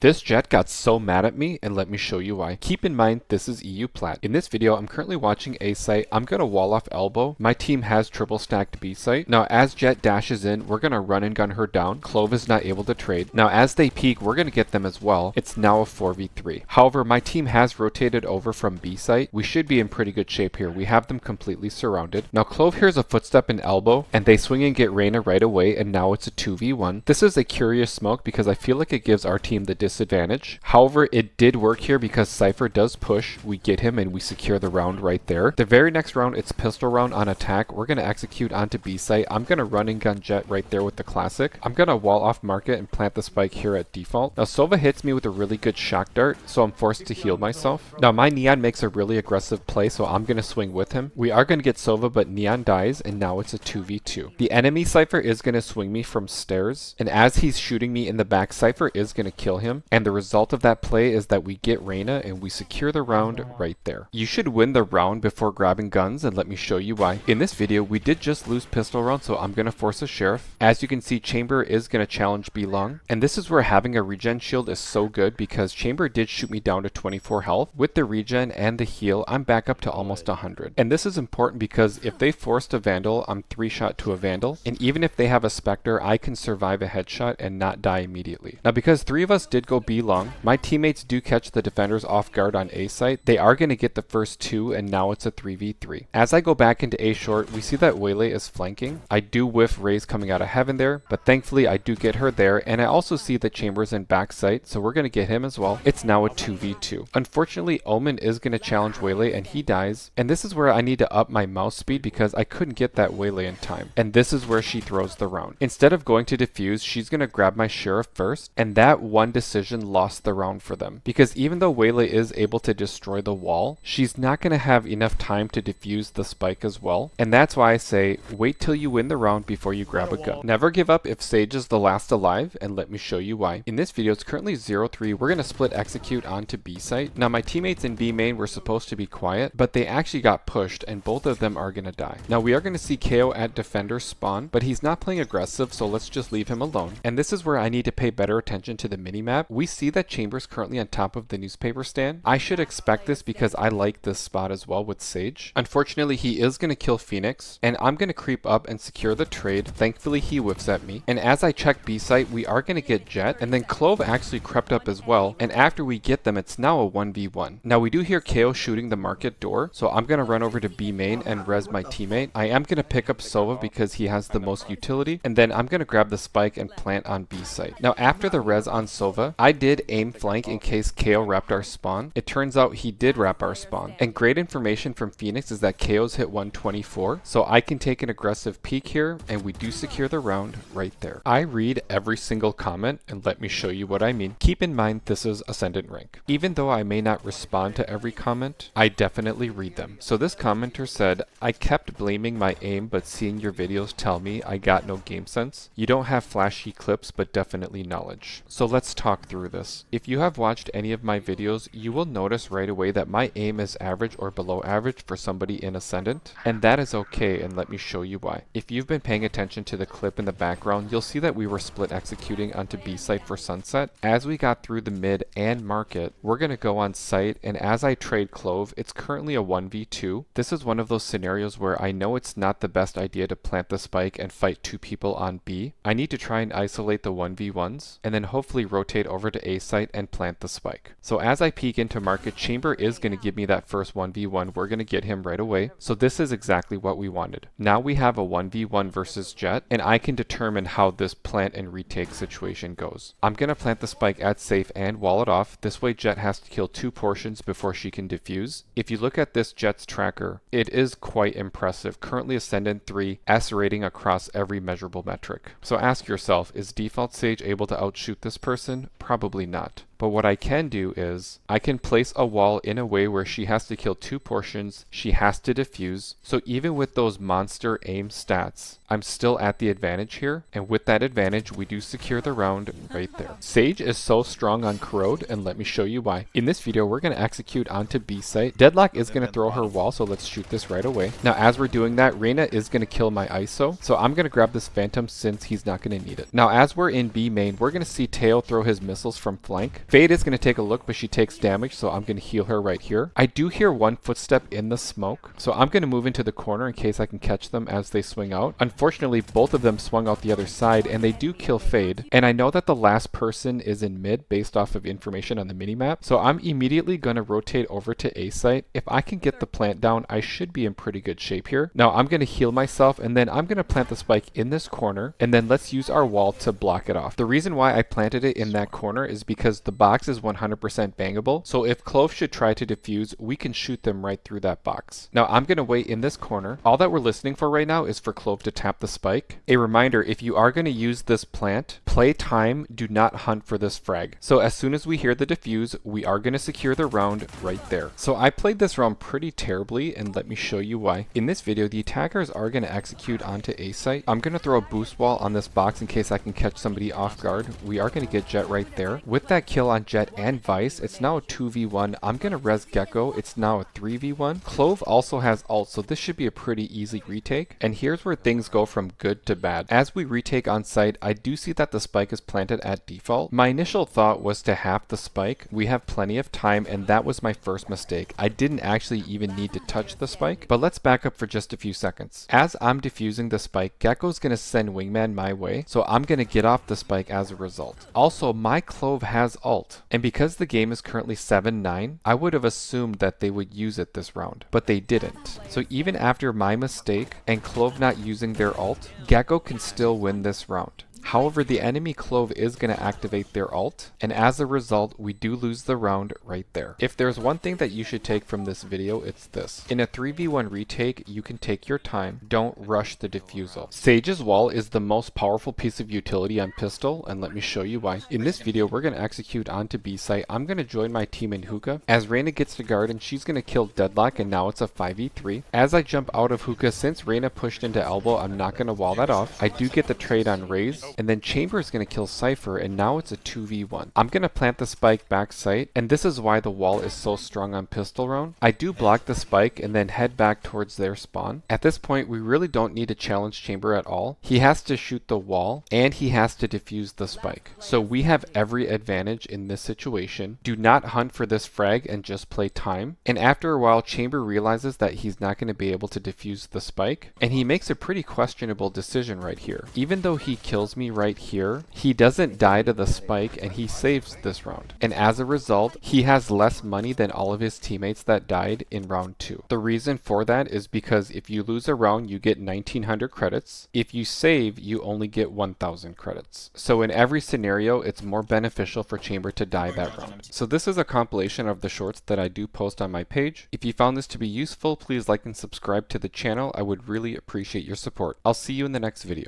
This jet got so mad at me, and let me show you why. Keep in mind, this is EU plat. In this video, I'm currently watching A site. I'm gonna wall off elbow. My team has triple stacked B site. Now, as Jet dashes in, we're gonna run and gun her down. Clove is not able to trade. Now, as they peek, we're gonna get them as well. It's now a 4v3. However, my team has rotated over from B site. We should be in pretty good shape here. We have them completely surrounded. Now, Clove hears a footstep in elbow, and they swing and get Reyna right away, and now it's a 2v1. This is a curious smoke because I feel like it gives our team the disadvantage. However, it did work here because Cypher does push. We get him and we secure the round right there. The very next round, it's pistol round on attack. We're going to execute onto B site. I'm going to run and gun Jet right there with the classic. I'm going to wall off market and plant the spike here at default. Now, Sova hits me with a really good shock dart, so I'm forced to heal myself. Now, my Neon makes a really aggressive play, so I'm going to swing with him. We are going to get Sova, but Neon dies, and now it's a 2v2. The enemy Cypher is going to swing me from stairs, and as he's shooting me in the back, Cypher is going to kill him, and the result of that play is that we get Reyna and we secure the round right there. You should win the round before grabbing guns, and let me show you why. In this video, we did just lose pistol round, so I'm going to force a sheriff. As you can see, Chamber is going to challenge B long, and this is where having a regen shield is so good because Chamber did shoot me down to 24 health. With the regen and the heal, I'm back up to almost 100. And this is important because if they forced a Vandal, I'm 3-shot to a Vandal, and even if they have a Spectre, I can survive a headshot and not die immediately. Now, because 3 of us did go B long, my teammates do catch the defenders off guard on A site. They are going to get the first 2, and now it's a 3v3. As I go back into A short, we see that Waylay is flanking. I do whiff Raze coming out of heaven there, but thankfully I do get her there, and I also see that Chambers in back site, so we're going to get him as well. It's now a 2v2. Unfortunately, Omen is going to challenge Waylay, and he dies, and this is where I need to up my mouse speed because I couldn't get that Waylay in time, and this is where she throws the round. Instead of going to defuse, she's going to grab my sheriff first, and that one decision lost the round for them, because even though Waylay is able to destroy the wall, she's not going to have enough time to defuse the spike as well, and that's why I say wait till you win the round before you grab a gun. Never give up if Sage is the last alive, and let me show you why. In this video, it's currently 0-3. We're going to split execute onto B site. Now, my teammates in B main were supposed to be quiet, but they actually got pushed, and both of them are going to die. Now, we are going to see KO at defender spawn, but he's not playing aggressive, so let's just leave him alone. And this is where I need to pay better attention to the minimap. We see that Chambers currently on top of the newspaper stand. I should expect this because I like this spot as well with Sage. Unfortunately, he is going to kill Phoenix, and I'm going to creep up and secure the trade. Thankfully, he whiffs at me. And as I check B site, we are going to get Jet, and then Clove actually crept up as well. And after we get them, it's now a 1v1. Now, we do hear KO shooting the market door, so I'm going to run over to B main and res my teammate. I am going to pick up Sova because he has the most utility, and then I'm going to grab the spike and plant on B site. Now, after the res on Sova, I did aim flank in case KO wrapped our spawn. It turns out he did wrap our spawn. And great information from Phoenix is that KO's hit 124, so I can take an aggressive peek here, and we do secure the round right there. I read every single comment, and let me show you what I mean. Keep in mind, this is Ascendant rank. Even though I may not respond to every comment, I definitely read them. So this commenter said, I kept blaming my aim, but seeing your videos tell me I got no game sense. You don't have flashy clips, but definitely knowledge. So let's talk through this. If you have watched any of my videos, you will notice right away that my aim is average or below average for somebody in Ascendant, and that is okay, and let me show you why. If you've been paying attention to the clip in the background, you'll see that we were split executing onto B site for Sunset. As we got through the mid and market, we're going to go on site, and as I trade Clove, it's currently a 1v2. This is one of those scenarios where I know it's not the best idea to plant the spike and fight 2 people on B. I need to try and isolate the 1v1s, and then hopefully rotate over to A site and plant the spike. So as I peek into market, Chamber is going to give me that first 1v1. We're going to get him right away. So this is exactly what we wanted. Now we have a 1v1 versus Jet, and I can determine how this plant and retake situation goes. I'm going to plant the spike at safe and wall it off. This way Jet has to kill 2 portions before she can defuse. If you look at this Jet's tracker, it is quite impressive. Currently Ascendant 3, S rating across every measurable metric. So ask yourself, is default Sage able to outshoot this person? Probably not. But what I can do is I can place a wall in a way where she has to kill 2 portions, she has to defuse. So even with those monster aim stats, I'm still at the advantage here. And with that advantage, we do secure the round right there. Sage is so strong on corrode, and let me show you why. In this video, we're going to execute onto B site. Deadlock is going to throw her wall, so let's shoot this right away. Now, as we're doing that, Reyna is going to kill my ISO. So I'm going to grab this Phantom since he's not going to need it. Now, as we're in B main, we're going to see Teo throw his missiles from flank. Fade is going to take a look, but she takes damage, so I'm going to heal her right here. I do hear one footstep in the smoke, so I'm going to move into the corner in case I can catch them as they swing out. Unfortunately, both of them swung out the other side, and they do kill Fade. And I know that the last person is in mid based off of information on the minimap, so I'm immediately going to rotate over to A site. If I can get the plant down, I should be in pretty good shape here. Now I'm going to heal myself, and then I'm going to plant the spike in this corner, and then let's use our wall to block it off. The reason why I planted it in that corner is because the box is 100% bangable, so if Clove should try to defuse, we can shoot them right through that box. Now I'm going to wait in this corner. All that we're listening for right now is for Clove to tap the spike. A reminder, if you are going to use this plant, play time, do not hunt for this frag. So as soon as we hear the defuse, we are going to secure the round right there. So I played this round pretty terribly, and let me show you why. In this video, the attackers are going to execute onto A site. I'm going to throw a boost wall on this box in case I can catch somebody off guard. We are going to get Jet right there. With that kill on Jet and Vice, it's now a 2v1. I'm going to res Gecko. It's now a 3v1. Clove also has ult, so this should be a pretty easy retake. And here's where things go from good to bad. As we retake on site, I do see that the spike is planted at default. My initial thought was to half the spike. We have plenty of time, and that was my first mistake. I didn't actually even need to touch the spike, but let's back up for just a few seconds. As I'm defusing the spike, Gecko's going to send Wingman my way, so I'm going to get off the spike as a result. Also, my Clove has ult, and because the game is currently 7-9, I would have assumed that they would use it this round, but they didn't. So even after my mistake and Clove not using their ult, Gecko can still win this round. However, the enemy Clove is going to activate their ult, and as a result, we do lose the round right there. If there's one thing that you should take from this video, it's this. In a 3v1 retake, you can take your time. Don't rush the defusal. Sage's wall is the most powerful piece of utility on pistol, and let me show you why. In this video, we're going to execute onto B site. I'm going to join my team in hookah. As Reyna gets to guard, and she's going to kill Deadlock, and now it's a 5v3. As I jump out of hookah, since Reyna pushed into elbow, I'm not going to wall that off. I do get the trade on Raze, and then Chamber is going to kill Cypher, and now it's a 2v1. I'm going to plant the spike back site, and this is why the wall is so strong on pistol round. I do block the spike and then head back towards their spawn. At this point, we really don't need to challenge Chamber at all. He has to shoot the wall, and he has to defuse the spike. So we have every advantage in this situation. Do not hunt for this frag and just play time. And after a while, Chamber realizes that he's not going to be able to defuse the spike, and he makes a pretty questionable decision right here. Even though he kills me right here, he doesn't die to the spike, and he saves this round. And as a result, he has less money than all of his teammates that died in round 2. The reason for that is because if you lose a round, you get 1900 credits. If you save, you only get 1000 credits. So in every scenario, it's more beneficial for Chamber to die that round. So this is a compilation of the shorts that I do post on my page. If you found this to be useful, please like and subscribe to the channel. I would really appreciate your support. I'll see you in the next video.